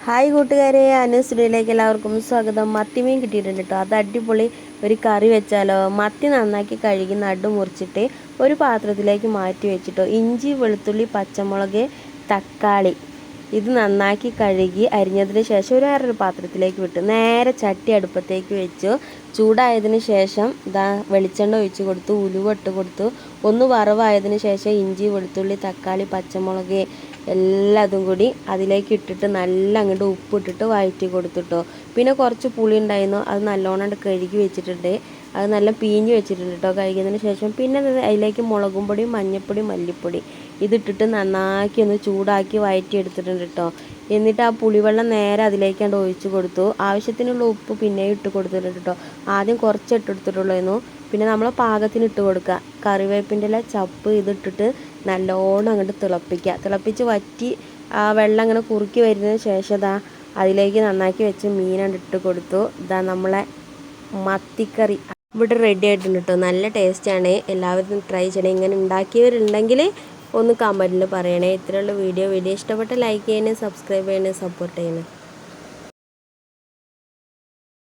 Hi കൂട്ടുകാരെ, അനുശ്രീയിലേക്ക് എല്ലാവർക്കും സ്വാഗതം. മത്തിമീൻ കിട്ടിയിട്ടുണ്ട് കേട്ടോ. അത് അടിപൊളി ഒരു കറി വെച്ചാലോ. മത്തി നന്നാക്കി കഴുകി നടു മുറിച്ചിട്ട് ഒരു പാത്രത്തിലേക്ക് മാറ്റി വെച്ചിട്ടോ. ഇഞ്ചി, വെളുത്തുള്ളി, പച്ചമുളക്, തക്കാളി ഇത് നന്നാക്കി കഴുകി അരിഞ്ഞതിന് ശേഷം വേറൊരു പാത്രത്തിലേക്ക് വിട്ടു. നേരെ ചട്ടി അടുപ്പത്തേക്ക് വെച്ചു. ചൂടായതിന് ശേഷം വെളിച്ചെണ്ണ ഒഴിച്ച് കൊടുത്തു, ഉലുവ ഇട്ട് കൊടുത്തു. ഒന്ന് വറവായതിന് ശേഷം ഇഞ്ചി, വെളുത്തുള്ളി, തക്കാളി, പച്ചമുളക് എല്ലാതും കൂടി അതിലേക്ക് ഇട്ടിട്ട് നല്ല അങ്ങോട്ട് ഉപ്പിട്ടിട്ട് വഴറ്റി കൊടുത്തിട്ടോ. പിന്നെ കുറച്ച് പുളി ഉണ്ടായിരുന്നു, അത് നല്ലോണം കഴുകി വെച്ചിട്ടുണ്ട്. അത് നല്ല പീഞ്ഞ് വെച്ചിട്ടുണ്ട് കേട്ടോ കഴുകിയതിന് ശേഷം. പിന്നെ അതിലേക്ക് മുളകും പൊടി, മഞ്ഞൾപ്പൊടി, മല്ലിപ്പൊടി ഇതിട്ടിട്ട് നന്നാക്കി ഒന്ന് ചൂടാക്കി വഴറ്റി എടുത്തിട്ടുണ്ട് കേട്ടോ. എന്നിട്ട് ആ പുളിവെള്ളം നേരെ അതിലേക്കാണ്ട് ഒഴിച്ച് കൊടുത്തു. ആവശ്യത്തിനുള്ള ഉപ്പ് പിന്നെയും ഇട്ട് കൊടുത്തിട്ടുണ്ട് കേട്ടോ. ആദ്യം കുറച്ച് ഇട്ടെടുത്തിട്ടുള്ളായിരുന്നു. പിന്നെ നമ്മൾ പാകത്തിന് ഇട്ട് കൊടുക്കുക. കറിവേപ്പിൻ്റെ ഇല, ചപ്പ് ഇതിട്ടിട്ട് നല്ലോണം അങ്ങോട്ട് തിളപ്പിച്ച് വറ്റി ആ വെള്ളം അങ്ങനെ കുറുക്കി വരുന്നതിന് ശേഷം അതിലേക്ക് നന്നാക്കി വെച്ച് മീനാണ്ട് ഇട്ട് കൊടുത്തു. നമ്മളെ മത്തിക്കറി ഇവിടെ റെഡി ആയിട്ടുണ്ട് കേട്ടോ. നല്ല ടേസ്റ്റാണ്. എല്ലാവരും ട്രൈ ചെയ്യണേ. ഇങ്ങനെ ഉണ്ടാക്കിയവരുണ്ടെങ്കിൽ ഒന്ന് കമൻറ്റിൽ പറയണേ. ഇത്രയുള്ള വീഡിയോ ഇഷ്ടപ്പെട്ട ലൈക്ക് ചെയ്യണേ, സബ്സ്ക്രൈബ് ചെയ്യണേ, സപ്പോർട്ട് ചെയ്യണേ.